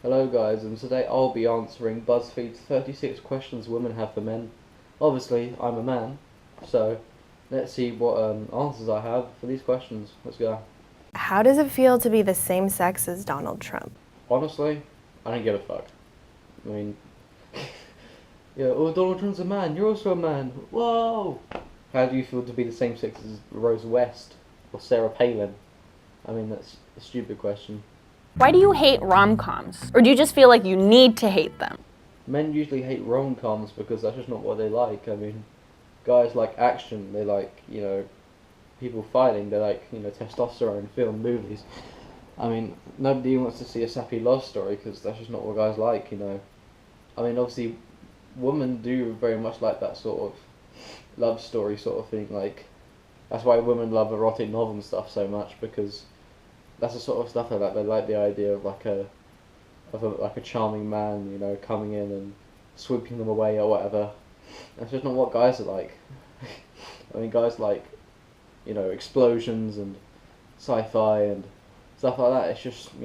Hello guys, and today I'll be answering Buzzfeed's 36 questions women have for men. Obviously, I'm a man, so let's see what answers I have for these questions. Let's go. How does it feel to be the same sex as Donald Trump? Honestly, I don't give a fuck. I mean, yeah, oh, Donald Trump's a man, you're also a man. Whoa! How do you feel to be the same sex as Rose West or Sarah Palin? I mean, that's a stupid question. Why do you hate rom-coms? Or do you just feel like you need to hate them? Men usually hate rom-coms because that's just not what they like. I mean, guys like action, they like, people fighting, they like, testosterone film movies. I mean, nobody wants to see a sappy love story because that's just not what guys like. I mean, obviously, women do very much like that sort of love story sort of thing. Like, that's why women love erotic novels and stuff so much, because that's the sort of stuff they like. They like the idea of like a charming man, coming in and sweeping them away or whatever. That's just not what guys are like. I mean, guys like, explosions and sci-fi and stuff like that. It's just,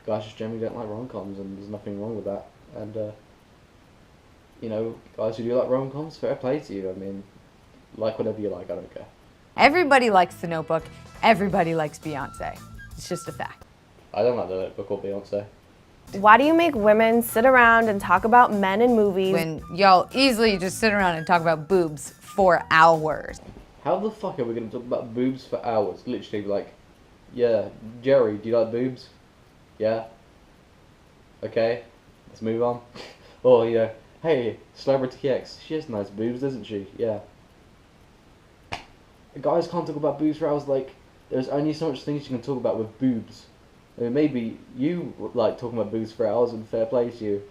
guys just generally don't like rom-coms, and there's nothing wrong with that. And, guys who do like rom-coms, fair play to you. I mean, like whatever you like, I don't care. Everybody likes The Notebook. Everybody likes Beyonce. It's just a fact. I don't like The Notebook or Beyonce. Why do you make women sit around and talk about men in movies? When y'all easily just sit around and talk about boobs for hours. How the fuck are we going to talk about boobs for hours? Literally, like, yeah, Jerry, do you like boobs? Yeah? Okay, let's move on. Or, hey, Celebrity X, she has nice boobs, doesn't she? Yeah. Guys can't talk about boobs for hours, like, there's only so much things you can talk about with boobs. I mean, maybe you like talking about boobs for hours, and fair play to you.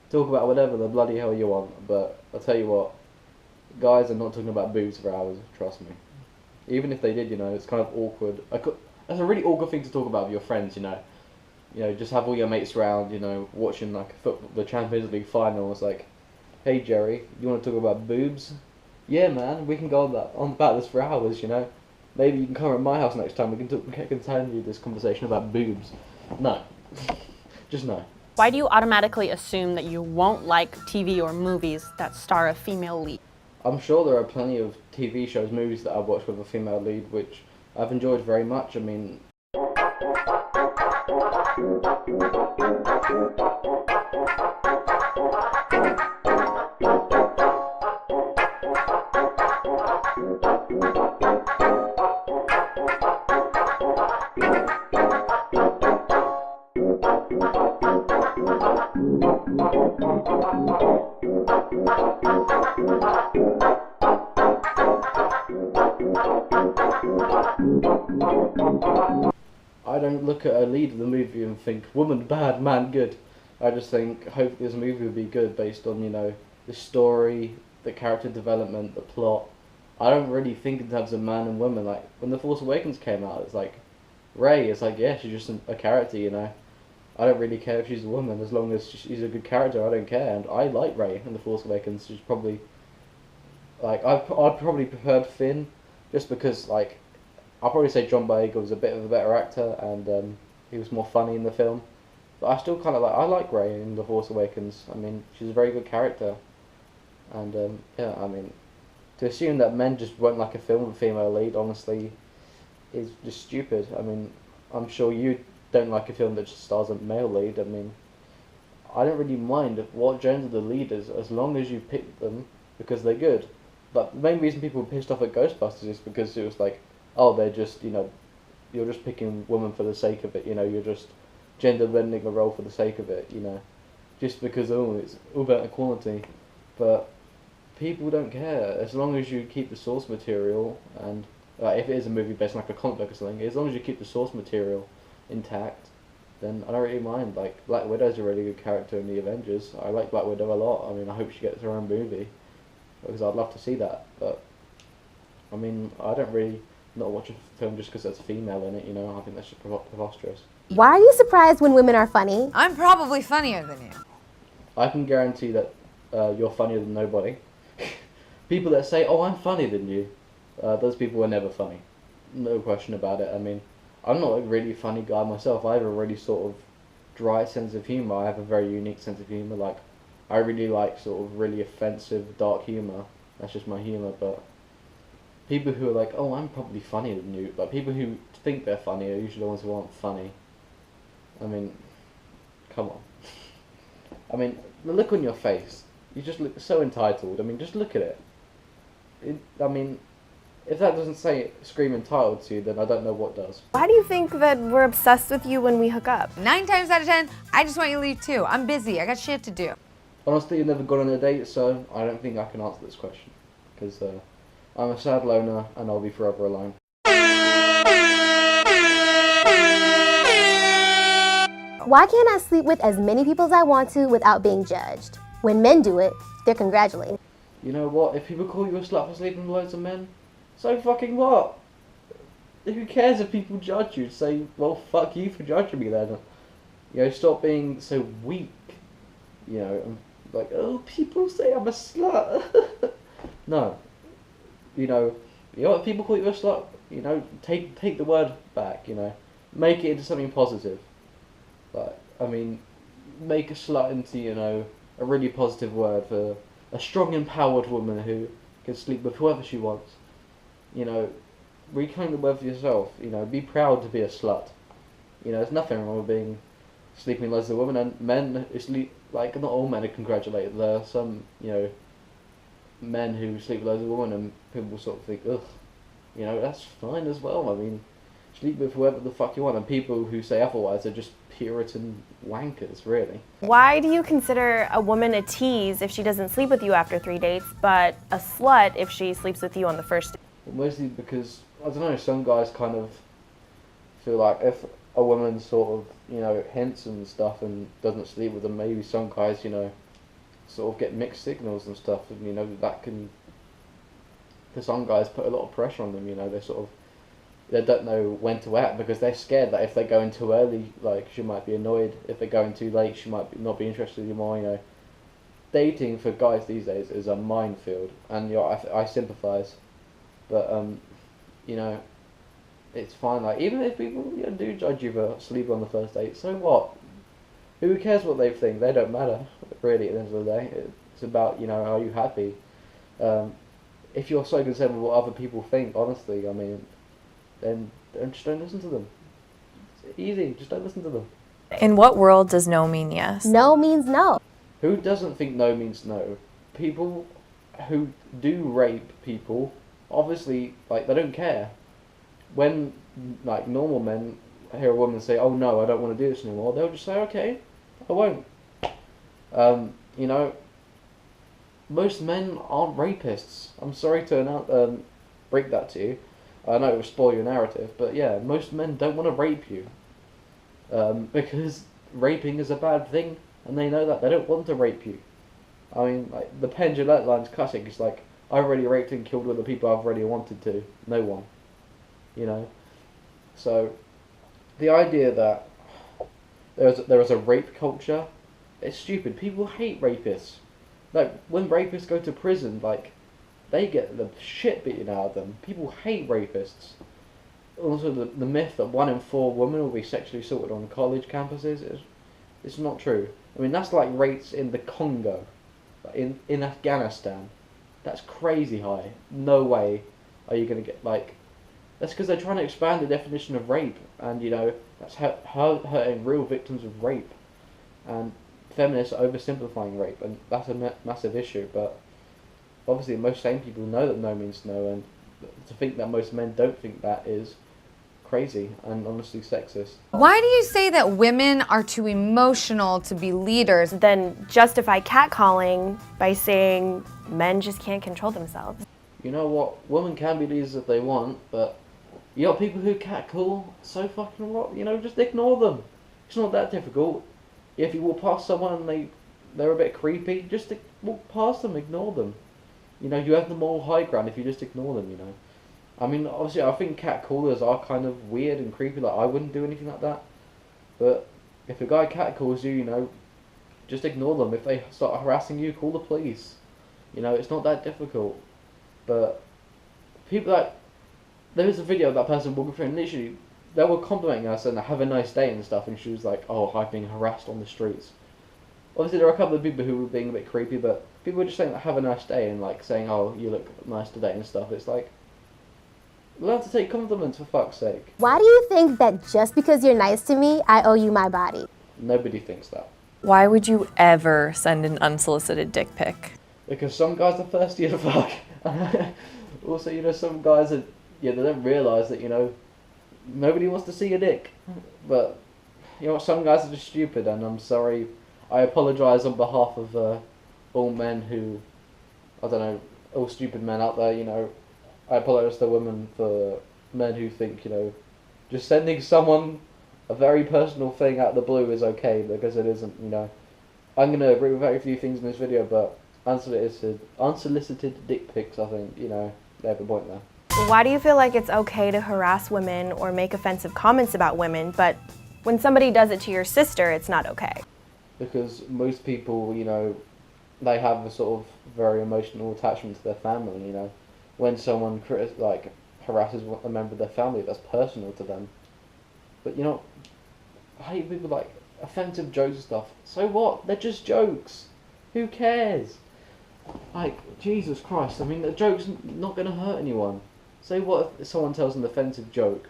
Talk about whatever the bloody hell you want, but I'll tell you what, guys are not talking about boobs for hours, trust me. Even if they did, it's kind of awkward. That's a really awkward thing to talk about with your friends, just have all your mates around, watching like the Champions League final. It's like, hey Jerry, you want to talk about boobs? Yeah, man, we can go on about this for hours, Maybe you can come at my house next time. We can continue this conversation about boobs. No, just no. Why do you automatically assume that you won't like TV or movies that star a female lead? I'm sure there are plenty of TV shows, movies that I've watched with a female lead, which I've enjoyed very much. I mean, I don't look at a lead in the movie and think, woman bad, man good. I just think, hopefully this movie will be good based on, the story, the character development, the plot. I don't really think in terms of man and woman. Like, when The Force Awakens came out, it's like, Rey, it's like, yeah, she's just a character, I don't really care if she's a woman, as long as she's a good character, I don't care. And I like Rey in The Force Awakens. She's probably, like, I'd probably preferred Finn, just because, like, I'll probably say John Boyega was a bit of a better actor, and he was more funny in the film. But I still kind of I like Rey in The Force Awakens. I mean, she's a very good character. And, yeah, I mean, to assume that men just won't like a film with a female lead, honestly, is just stupid. I mean, I'm sure you don't like a film that just stars a male lead. I mean, I don't really mind what gender the lead is, as long as you pick them because they're good. But the main reason people were pissed off at Ghostbusters is because it was like, oh, they're just, you're just picking women for the sake of it, you're just gender bending a role for the sake of it, just because, it's all about equality. But people don't care, as long as you keep the source material, and if it is a movie based on like a comic book or something, as long as you keep the source material intact, then I don't really mind. Like, Black Widow's a really good character in the Avengers. I like Black Widow a lot. I mean, I hope she gets her own movie, because I'd love to see that. But, I mean, I don't really not watch a film just because there's a female in it, I think that's just preposterous. Why are you surprised when women are funny? I'm probably funnier than you. I can guarantee that you're funnier than nobody. People that say, oh, I'm funnier than you, those people are never funny. No question about it. I mean, I'm not a really funny guy myself. I have a really sort of dry sense of humor. I have a very unique sense of humor. Like, I really like sort of really offensive, dark humor. That's just my humor. But people who are like, oh, I'm probably funnier than you. Like, people who think they're funny are usually the ones who aren't funny. I mean, come on. I mean, the look on your face. You just look so entitled. I mean, just look at it. I mean, if that doesn't scream entitled to you, then I don't know what does. Why do you think that we're obsessed with you when we hook up? 9 times out of 10, I just want you to leave too. I'm busy. I got shit to do. Honestly, I've never gone on a date, so I don't think I can answer this question. Because I'm a sad loner, and I'll be forever alone. Why can't I sleep with as many people as I want to without being judged? When men do it, they're congratulated. You know what? If people call you a slut for sleeping with loads of men, so fucking what? Who cares if people judge you? Say, well, fuck you for judging me then. You know, stop being so weak. You know, and like, oh, people say I'm a slut. No. You know what? If people call you a slut, you know, take the word back. You know, make it into something positive. Like, I mean, make a slut into, you know, a really positive word for a strong, empowered woman who can sleep with whoever she wants. You know, reclaim the word for yourself. You know, be proud to be a slut. You know, there's nothing wrong with sleeping with loads of women, and men like, not all men are congratulated. There are some, you know, men who sleep with loads of women, and people sort of think, ugh, you know, that's fine as well. I mean, sleep with whoever the fuck you want, and people who say otherwise are just Puritan wankers, really. Why do you consider a woman a tease if she doesn't sleep with you after 3 dates, but a slut if she sleeps with you on the first date? Well, mostly because, I don't know, some guys kind of feel like if a woman sort of, you know, hints and stuff and doesn't sleep with them, maybe some guys, you know, sort of get mixed signals and stuff, and, you know, that can, for some guys, put a lot of pressure on them. You know, they don't know when to act because they're scared that if they go in too early, like, she might be annoyed. If they go in too late, she might not be interested anymore. You know, dating for guys these days is a minefield, and you know, I sympathise, but you know, it's fine. Like, even if people, you know, do judge you for sleeping on the first date, so what? Who cares what they think? They don't matter, really. At the end of the day, it's about, you know, are you happy? If you're so concerned with what other people think, honestly, I mean, then just don't listen to them. It's easy, just don't listen to them. In what world does no mean yes? No means no. Who doesn't think no means no? People who do rape people, obviously, like, they don't care. When, like, normal men hear a woman say, oh no, I don't want to do this anymore, they'll just say, okay, I won't. You know, most men aren't rapists. I'm sorry to break that to you. I know it will spoil your narrative, but yeah, most men don't want to rape you. Because raping is a bad thing, and they know that. They don't want to rape you. I mean, like, the Penn Jillette line's classic. It's like, I've already raped and killed all the people I've already wanted to. No one. You know? So, the idea that there is a rape culture, it's stupid. People hate rapists. Like, when rapists go to prison, like, they get the shit beaten out of them. People hate rapists. Also, the myth that 1 in 4 women will be sexually assaulted on college campuses it's not true. I mean, that's like rates in the Congo, in Afghanistan. That's crazy high. No way are you going to get, like... That's because they're trying to expand the definition of rape, and, you know, that's hurting real victims of rape. And feminists are oversimplifying rape, and that's a massive issue, but obviously most sane people know that no means no, and to think that most men don't think that is crazy and honestly sexist. Why do you say that women are too emotional to be leaders? Then justify catcalling by saying men just can't control themselves. You know what? Women can be leaders if they want, but you got people who catcall so fucking what? You know, just ignore them. It's not that difficult. If you walk past someone and they're a bit creepy, just walk past them, ignore them. You know, you have the moral high ground if you just ignore them, you know. I mean, obviously, I think catcallers are kind of weird and creepy. Like, I wouldn't do anything like that. But if a guy catcalls you, you know, just ignore them. If they start harassing you, call the police. You know, it's not that difficult. But people there is a video of that person walking through and literally they were complimenting us and have a nice day and stuff, and she was like, "Oh, I've been harassed on the streets." Obviously, there are a couple of people who were being a bit creepy, but people were just saying, "Have a nice day," and like saying, "Oh, you look nice today" and stuff. It's like, learn to take compliments, for fuck's sake. Why do you think that just because you're nice to me, I owe you my body? Nobody thinks that. Why would you ever send an unsolicited dick pic? Because some guys are thirsty to fuck. Also, some guys are, they don't realise that, nobody wants to see your dick. But, some guys are just stupid, and I'm sorry. I apologise on behalf of all men who, all stupid men out there, I apologise to women for men who think, just sending someone a very personal thing out of the blue is okay, because it isn't, I'm going to agree with very few things in this video, but unsolicited dick pics, I think, they have a point there. Why do you feel like it's okay to harass women or make offensive comments about women, but when somebody does it to your sister, it's not okay? Because most people, they have a sort of very emotional attachment to their family, When someone harasses a member of their family, that's personal to them. But I hate people like offensive jokes and stuff. So what? They're just jokes. Who cares? Like, Jesus Christ, the joke's not going to hurt anyone. So what if someone tells an offensive joke?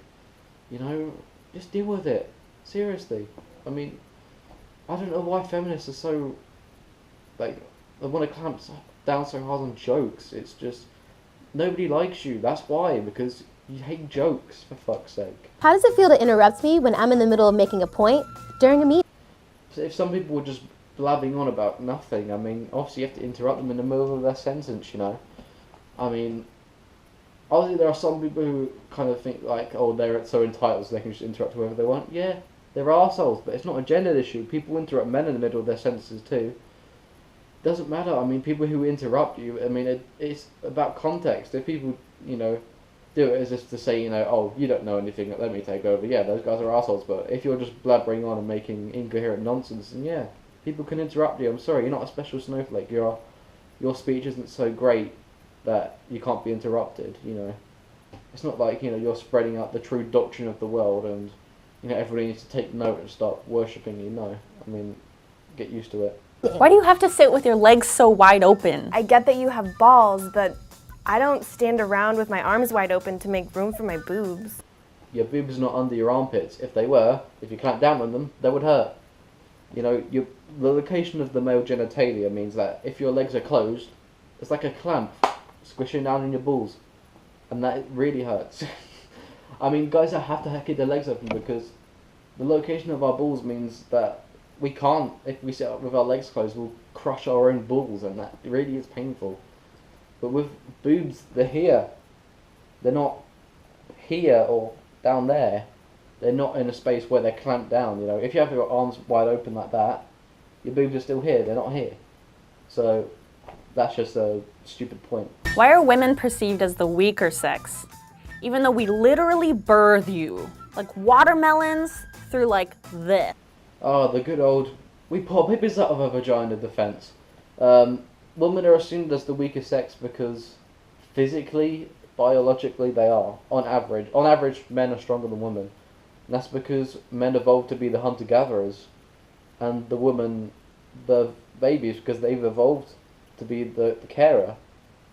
Just deal with it. Seriously. I don't know why feminists are so, they want to clamp down so hard on jokes. It's just, nobody likes you. That's why, because you hate jokes, for fuck's sake. How does it feel to interrupt me when I'm in the middle of making a point during a meeting? So if some people were just blabbing on about nothing, obviously you have to interrupt them in the middle of their sentence, Obviously there are some people who kind of think like, oh, they're so entitled so they can just interrupt whoever they want. Yeah, they're arseholes, but it's not a gender issue. People interrupt men in the middle of their sentences too. Doesn't matter. People who interrupt you, it's about context. If people, do it as just to say, oh, you don't know anything, let me take over. Yeah, those guys are arseholes, but if you're just blabbering on and making incoherent nonsense, then yeah, people can interrupt you. I'm sorry, you're not a special snowflake. Your speech isn't so great that you can't be interrupted, It's not like, you're spreading out the true doctrine of the world and, everybody needs to take note and start worshipping you. No, get used to it. Why do you have to sit with your legs so wide open? I get that you have balls, but I don't stand around with my arms wide open to make room for my boobs. Your boobs are not under your armpits. If they were, if you clamped down on them, they would hurt. The location of the male genitalia means that if your legs are closed, it's like a clamp squishing down on your balls, and that really hurts. Guys have to keep their legs open because the location of our balls means that we can't, if we sit up with our legs closed, we'll crush our own balls, and that really is painful. But with boobs, they're here. They're not here or down there. They're not in a space where they're clamped down, If you have your arms wide open like that, your boobs are still here, they're not here. So, that's just a stupid point. Why are women perceived as the weaker sex? Even though we literally birth you. Like watermelons through like this. Oh, the good old, we pull babies out of a vagina defense. Women are assumed as the weaker sex because physically, biologically they are, on average. On average, men are stronger than women. And that's because men evolved to be the hunter-gatherers, and the women, the babies, because they've evolved to be the carer.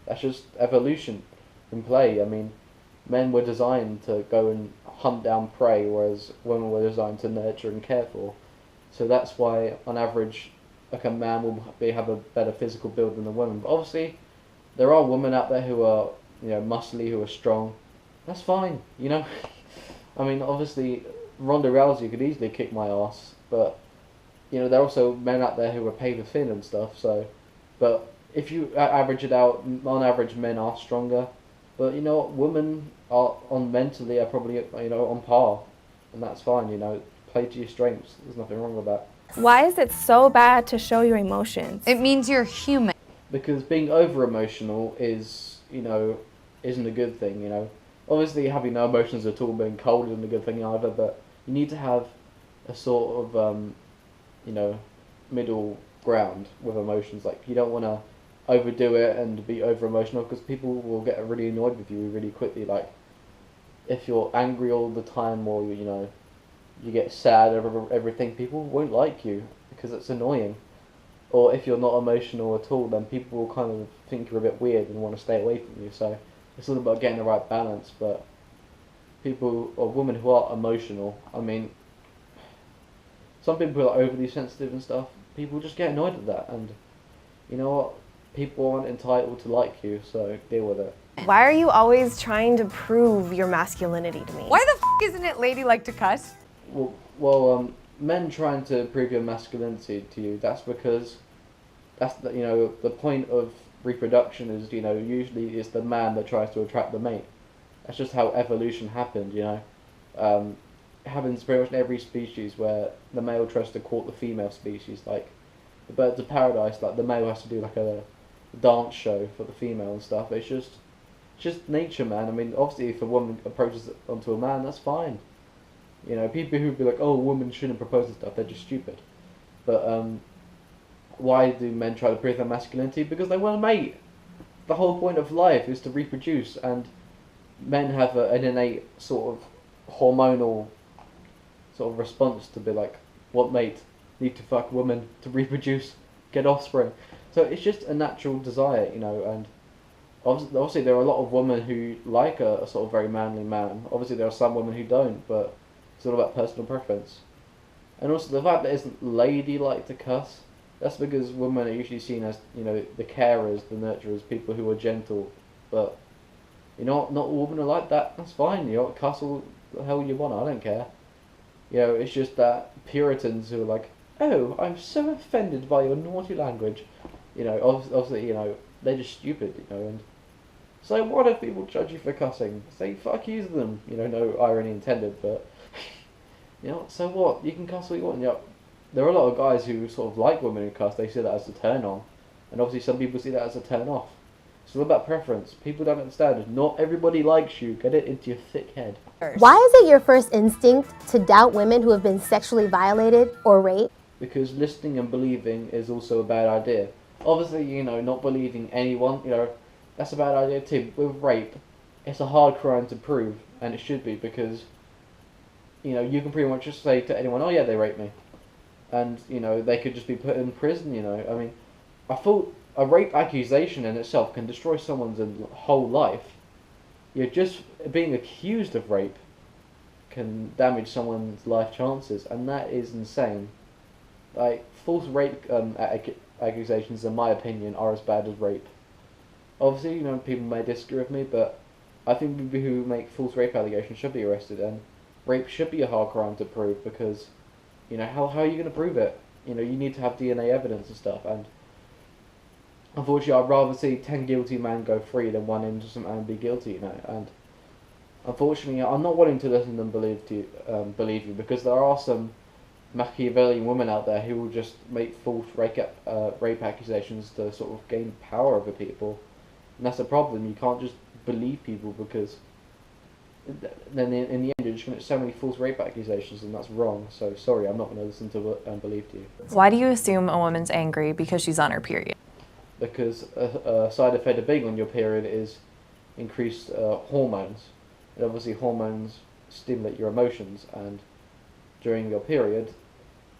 That's just evolution in play. Men were designed to go and hunt down prey, whereas women were designed to nurture and care for. So that's why, on average, a man will have a better physical build than a woman. But obviously, there are women out there who are, muscly, who are strong. That's fine, Obviously, Ronda Rousey could easily kick my ass, but, there are also men out there who are paper thin and stuff, so... But if you average it out, on average, men are stronger. But, women are, mentally, are probably, on par. And that's fine, play to your strengths. There's nothing wrong with that. Why is it so bad to show your emotions? It means you're human. Because being over-emotional is, isn't a good thing, Obviously, having no emotions at all, being cold isn't a good thing either, but you need to have a sort of, middle ground with emotions. Like, you don't want to overdo it and be over-emotional, because people will get really annoyed with you really quickly. Like, if you're angry all the time, or you get sad over everything, people won't like you because it's annoying. Or if you're not emotional at all, then people will kind of think you're a bit weird and want to stay away from you. So it's all about getting the right balance. But people or women who are emotional, I mean, some people are overly sensitive and stuff. People just get annoyed at that, and you know what? People aren't entitled to like you, so deal with it. Why are you always trying to prove your masculinity to me? Why the isn't it ladylike to cuss? Men trying to prove your masculinity to you, that's because that's the point of reproduction is, usually it's the man that tries to attract the mate. That's just how evolution happened, It happens pretty much in every species where the male tries to court the female species. Like the birds of paradise, like the male has to do like a dance show for the female and stuff. It's just nature, man. I mean, obviously if a woman approaches it onto a man, that's fine. People who'd be like, oh, women shouldn't propose and stuff, they're just stupid. But why do men try to prove their masculinity? Because they want a mate. The whole point of life is to reproduce, and men have an innate sort of hormonal sort of response to be like, what mate? Need to fuck women to reproduce, get offspring. So it's just a natural desire, and obviously there are a lot of women who like a sort of very manly man. Obviously there are some women who don't, but it's all about personal preference. And also the fact that it's ladylike to cuss, that's because women are usually seen as, the carers, the nurturers, people who are gentle. But, not all women are like that. That's fine, cuss all the hell you want, I don't care. It's just that Puritans who are like, oh, I'm so offended by your naughty language. Obviously, they're just stupid, and so what if people judge you for cussing? Say fuck you to them. No irony intended, but so what? You can cuss all you want. There are a lot of guys who sort of like women who cuss. They see that as a turn on, and obviously some people see that as a turn off. It's all about preference. People don't understand. Not everybody likes you. Get it into your thick head. Why is it your first instinct to doubt women who have been sexually violated or raped? Because listening and believing is also a bad idea. Obviously, not believing anyone, that's a bad idea too. With rape, it's a hard crime to prove, and it should be, because, you can pretty much just say to anyone, oh yeah, they raped me. And, they could just be put in prison, I mean, I thought a rape accusation in itself can destroy someone's whole life. Just being accused of rape can damage someone's life chances, and that is insane. Like, false rape accusations, in my opinion, are as bad as rape. Obviously, people may disagree with me, but I think people who make false rape allegations should be arrested, and rape should be a hard crime to prove, because, how are you going to prove it? You need to have DNA evidence and stuff, and unfortunately, I'd rather see 10 guilty men go free than one innocent man be guilty, and unfortunately, I'm not willing to listen and believe you, because there are some Machiavellian women out there who will just make false rape accusations to sort of gain power over people, and that's a problem. You can't just believe people, because then in the end you're just going to get so many false rape accusations, and that's wrong. So sorry, I'm not going to listen to and believe you. Why do you assume a woman's angry because she's on her period? Because a side effect of being on your period is increased hormones, and obviously hormones stimulate your emotions, and during your period,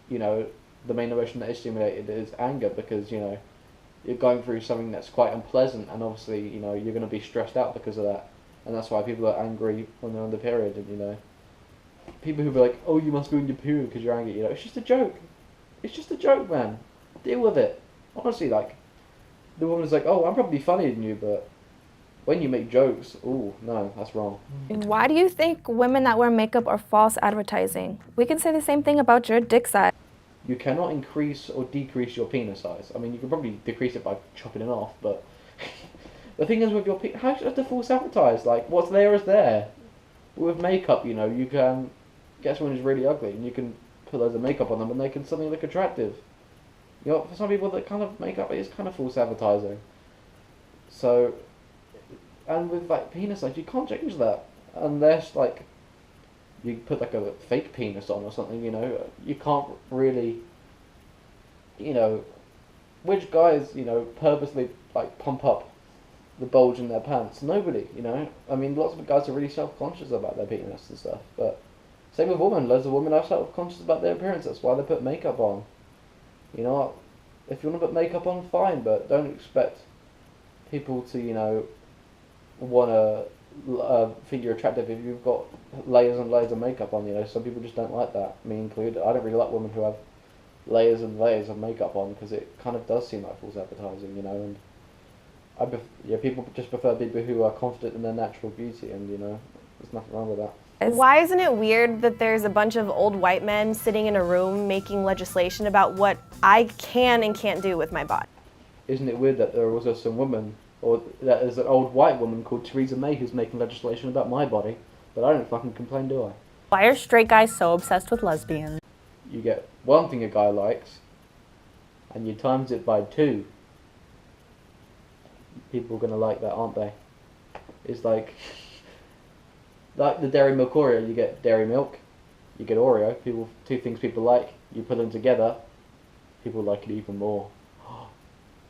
the main emotion that is stimulated is anger, because you're going through something that's quite unpleasant, and obviously you're going to be stressed out because of that, and that's why people are angry when they're on the period. And people who be like, oh, you must be on your period because you're angry, it's just a joke. It's just a joke, man. Deal with it. Honestly, like, the woman's like, oh, I'm probably funnier than you, but when you make jokes, ooh, no, that's wrong. Why do you think women that wear makeup are false advertising? We can say the same thing about your dick size. You cannot increase or decrease your penis size. I mean, you can probably decrease it by chopping it off, but the thing is with your penis, how should you have to false advertise? Like, what's there is there. With makeup, you can get someone who's really ugly, and you can put loads of makeup on them, and they can suddenly look attractive. For some people, that kind of makeup is kind of false advertising. So, and with like penis size, you can't change that unless like you put like a fake penis on or something. You can't really. Which guys purposely like pump up the bulge in their pants? Nobody, you know. I mean, lots of guys are really self-conscious about their penis and stuff, but same with women. Loads of women are self-conscious about their appearance. That's why they put makeup on. You know what? If you want to put makeup on, fine, but don't expect people to, you know, want to think you're attractive if you've got layers and layers of makeup on. You know, some people just don't like that, me included. I don't really like women who have layers and layers of makeup on because it kind of does seem like false advertising, you know. And people just prefer people who are confident in their natural beauty, and you know, there's nothing wrong with that. Why isn't it weird that there's a bunch of old white men sitting in a room making legislation about what I can and can't do with my body? Isn't it weird that there are also some women, or that there's an old white woman called Theresa May who's making legislation about my body, but I don't fucking complain, do I? Why are straight guys so obsessed with lesbians? You get one thing a guy likes, and you times it by 2. People are gonna like that, aren't they? It's like the Dairy Milk Oreo. You get dairy milk, you get Oreo. Two things people like. You put them together, people like it even more.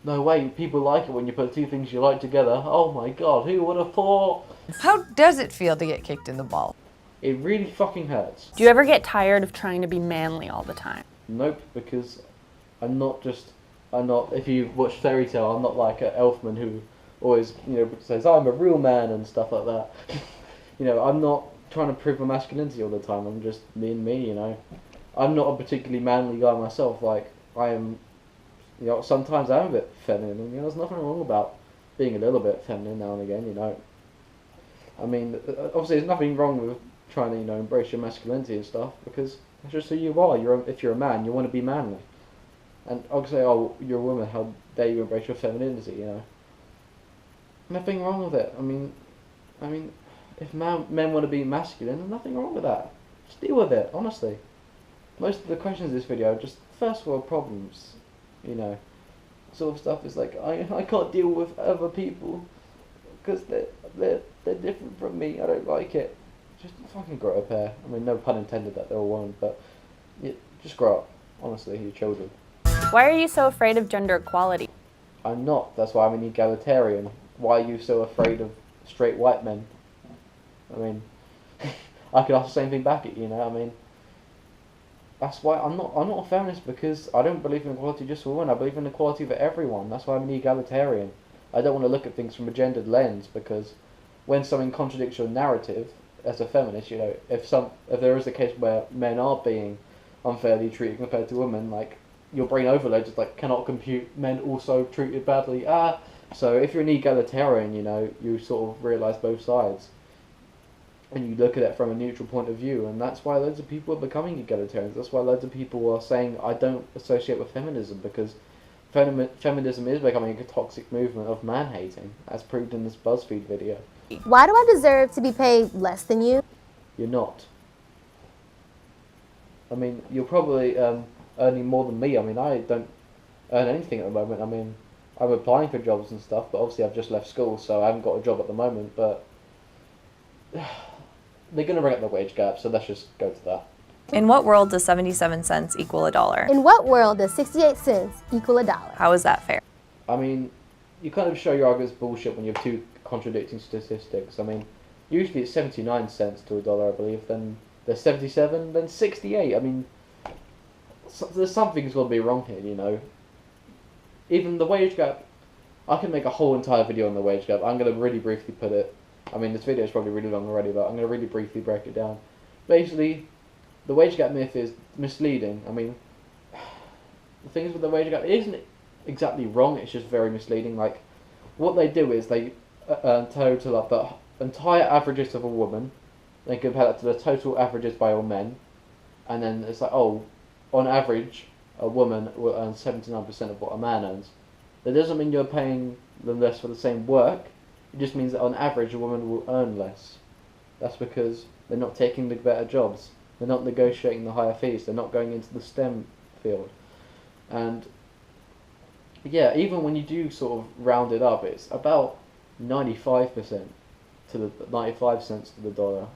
No way, people like it when you put two things you like together. Oh my god, who would have thought? How does it feel to get kicked in the balls? It really fucking hurts. Do you ever get tired of trying to be manly all the time? Nope, because I'm not, if you watch Fairy Tale, I'm not like an elfman who always, you know, says, I'm a real man and stuff like that. You know, I'm not trying to prove my masculinity all the time, I'm just being me, you know. I'm not a particularly manly guy myself, like, I am, you know, sometimes I'm a bit feminine, and, you know, there's nothing wrong about being a little bit feminine now and again, you know. I mean, obviously there's nothing wrong with trying to, you know, embrace your masculinity and stuff, because that's just who you are. If you're a man, you want to be manly. And I'll say, oh, you're a woman, how dare you embrace your femininity, you know. Nothing wrong with it. I mean, if men want to be masculine, there's nothing wrong with that. Just deal with it, honestly. Most of the questions in this video are just first world problems, you know. Sort of stuff is like, I can't deal with other people because they're different from me. I don't like it. Just fucking grow up here. I mean, no pun intended that they're all women, but just grow up. Honestly, you're children. Why are you so afraid of gender equality? I'm not. That's why I'm an egalitarian. Why are you so afraid of straight white men? I mean, I could ask the same thing back at you, you know. I mean, that's why I'm not a feminist, because I don't believe in equality just for women. I believe in equality for everyone. That's why I'm an egalitarian. I don't want to look at things from a gendered lens, because when something contradicts your narrative as a feminist, you know, if there is a case where men are being unfairly treated compared to women, like, your brain overloads is like, cannot compute men also treated badly. So if you're an egalitarian, you know, you sort of realise both sides. And you look at it from a neutral point of view, and that's why loads of people are becoming egalitarians. That's why loads of people are saying, I don't associate with feminism, because feminism is becoming a toxic movement of man-hating, as proved in this Buzzfeed video. Why do I deserve to be paid less than you? You're not. I mean, you're probably earning more than me. I mean, I don't earn anything at the moment. I mean, I'm applying for jobs and stuff, but obviously I've just left school, so I haven't got a job at the moment, but they're going to bring up the wage gap, so let's just go to that. In what world does 77 cents equal $1? In what world does 68 cents equal $1? How is that fair? I mean, you kind of show your argument's bullshit when you have two contradicting statistics. I mean, usually it's 79 cents to $1, I believe, then there's 77, then 68. I mean, there's something's got to be wrong here, you know. Even the wage gap, I can make a whole entire video on the wage gap. I'm going to really briefly put it. I mean, this video is probably really long already, but I'm going to really briefly break it down. Basically, the wage gap myth is misleading. I mean, the thing is with the wage gap, it isn't exactly wrong, it's just very misleading. Like, what they do is they total up the entire averages of a woman, they compare that to the total averages by all men, and then it's like, oh, on average, a woman will earn 79% of what a man earns. That doesn't mean you're paying them less for the same work. It just means that on average a woman will earn less. That's because they're not taking the better jobs. They're not negotiating the higher fees. They're not going into the STEM field. And yeah, even when you do sort of round it up, it's about 95% to the 95 cents to the dollar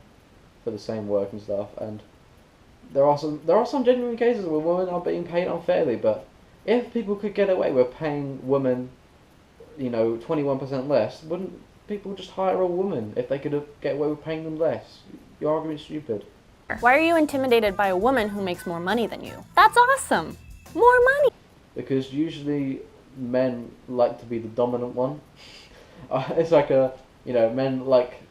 for the same work and stuff. And there are some genuine cases where women are being paid unfairly, but if people could get away with paying women 21% less, wouldn't people just hire a woman if they could get away with paying them less? Your argument's stupid. Why are you intimidated by a woman who makes more money than you? That's awesome. More money. Because usually men like to be the dominant one. It's like men like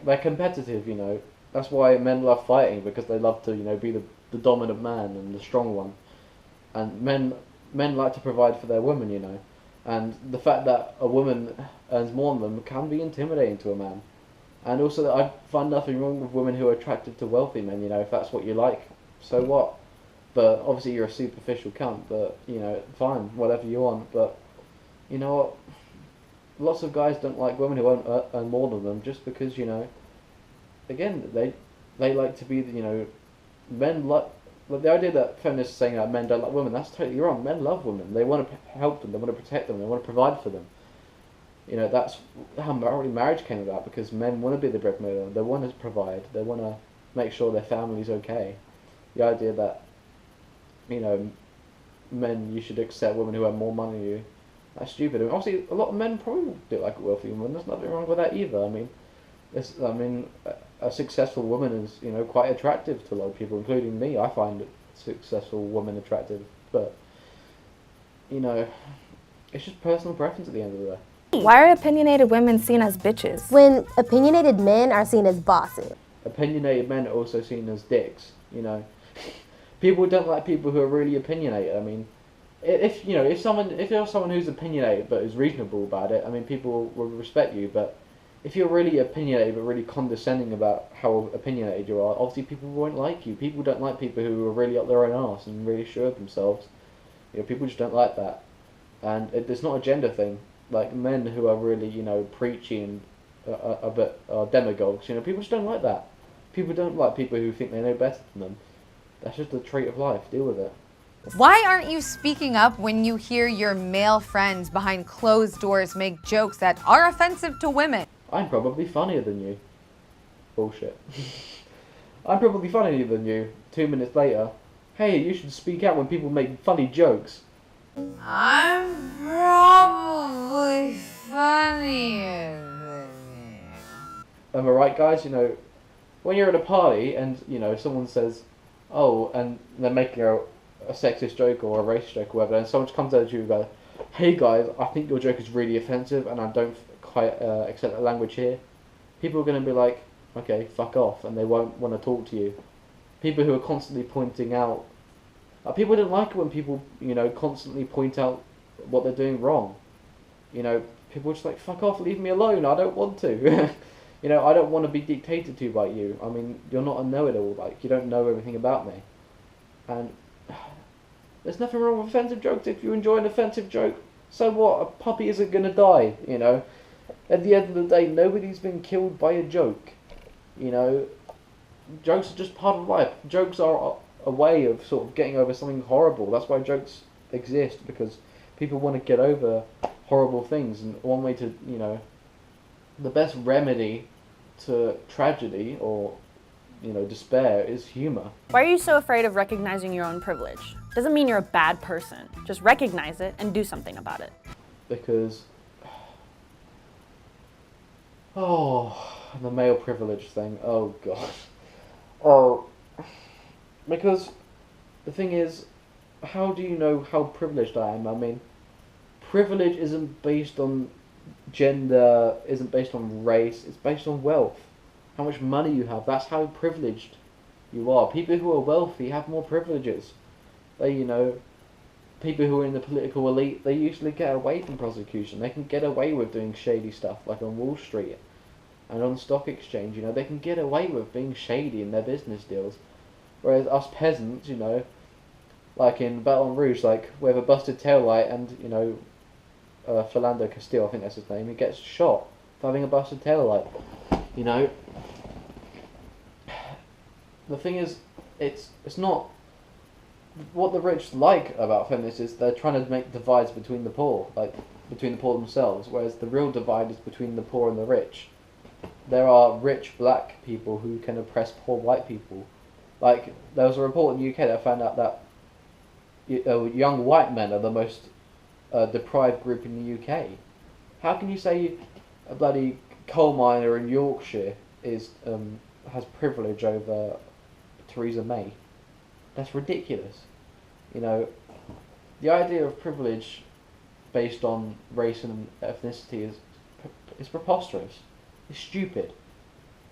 they're competitive, That's why men love fighting, because they love to, be the dominant man and the strong one. And men like to provide for their women, And the fact that a woman earns more than them can be intimidating to a man. And also, I find nothing wrong with women who are attracted to wealthy men, if that's what you like, so what? But obviously you're a superficial cunt, but, fine, whatever you want. But, you know what? Lots of guys don't like women who earn more than them just because, again, they like to be, men like the idea that feminists are saying that men don't like women, that's totally wrong. Men love women. They want to help them. They want to protect them. They want to provide for them. That's how marriage came about, because men want to be the breadwinner. They want to provide. They want to make sure their family's okay. The idea that, men, you should accept women who have more money than you, that's stupid. Obviously, a lot of men probably do like a wealthy woman. There's nothing wrong with that either. A successful woman is, quite attractive to a lot of people, including me. I find a successful woman attractive, but, it's just personal preference at the end of the day. Why are opinionated women seen as bitches? When opinionated men are seen as bosses. Opinionated men are also seen as dicks, People don't like people who are really opinionated. If you're someone who's opinionated but is reasonable about it, people will respect you. But if you're really opinionated but really condescending about how opinionated you are, obviously people won't like you. People don't like people who are really up their own arse and really sure of themselves. People just don't like that. And it's not a gender thing. Like men who are really, preachy and a bit demagogues, people just don't like that. People don't like people who think they know better than them. That's just a trait of life. Deal with it. Why aren't you speaking up when you hear your male friends behind closed doors make jokes that are offensive to women? I'm probably funnier than you. Bullshit. I'm probably funnier than you. 2 minutes later, hey, you should speak out when people make funny jokes. I'm probably funnier than you. Am I right, guys? When you're at a party and, someone says, oh, and they're making a sexist joke or a racist joke or whatever, and someone just comes at you and goes, hey guys, I think your joke is really offensive and I don't quite accept the language here. People are going to be like, okay, fuck off, and they won't want to talk to you. People who are constantly pointing out, people don't like it when people, constantly point out what they're doing wrong. People are just like, fuck off, leave me alone, I don't want to. I don't want to be dictated to by you. You're not a know-it-all, you don't know everything about me. And there's nothing wrong with offensive jokes. If you enjoy an offensive joke, so what? A puppy isn't going to die, At the end of the day, nobody's been killed by a joke. Jokes are just part of life. Jokes are a way of sort of getting over something horrible. That's why jokes exist, because people want to get over horrible things. And one way to, the best remedy to tragedy or, despair is humor. Why are you so afraid of recognizing your own privilege? Doesn't mean you're a bad person. Just recognize it and do something about it. Because, the male privilege thing, oh god. Because the thing is, how do you know how privileged I am? Privilege isn't based on gender, isn't based on race, it's based on wealth. How much money you have, that's how privileged you are. People who are wealthy have more privileges. They, people who are in the political elite, they usually get away from prosecution. They can get away with doing shady stuff, like on Wall Street and on the stock exchange, they can get away with being shady in their business deals. Whereas us peasants, like in Baton Rouge, we have a busted taillight and, Philando Castile, I think that's his name, he gets shot for having a busted taillight. The thing is, it's not what the rich like about feminists is they're trying to make divides between the poor, between the poor themselves, whereas the real divide is between the poor and the rich. There are rich black people who can oppress poor white people. There was a report in the UK that found out that young white men are the most deprived group in the UK. How can you say a bloody coal miner in Yorkshire is has privilege over Theresa May? That's ridiculous. You know, the idea of privilege based on race and ethnicity is preposterous. It's stupid.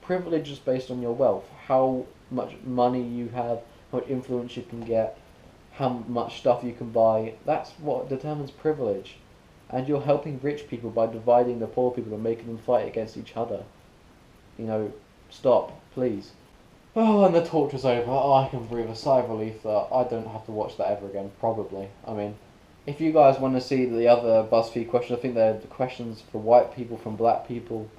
Privilege is based on your wealth, how much money you have, how much influence you can get, how much stuff you can buy. That's what determines privilege. And you're helping rich people by dividing the poor people and making them fight against each other. You know, stop, please. Oh, and the torture's over. Oh, I can breathe a sigh of relief that I don't have to watch that ever again, probably. I mean, if you guys want to see the other BuzzFeed questions, I think they're the questions for white people from black people.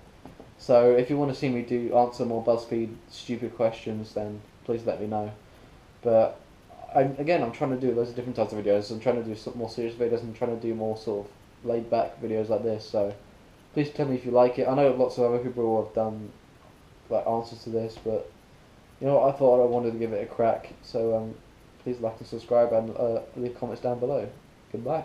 So if you want to see me answer more BuzzFeed stupid questions, then please let me know. But I'm trying to do loads of different types of videos. I'm trying to do some more serious videos. I'm trying to do more sort of laid back videos like this. So please tell me if you like it. I know lots of other people have done like answers to this, but you know what, I thought I wanted to give it a crack. So please like and subscribe and leave comments down below. Goodbye.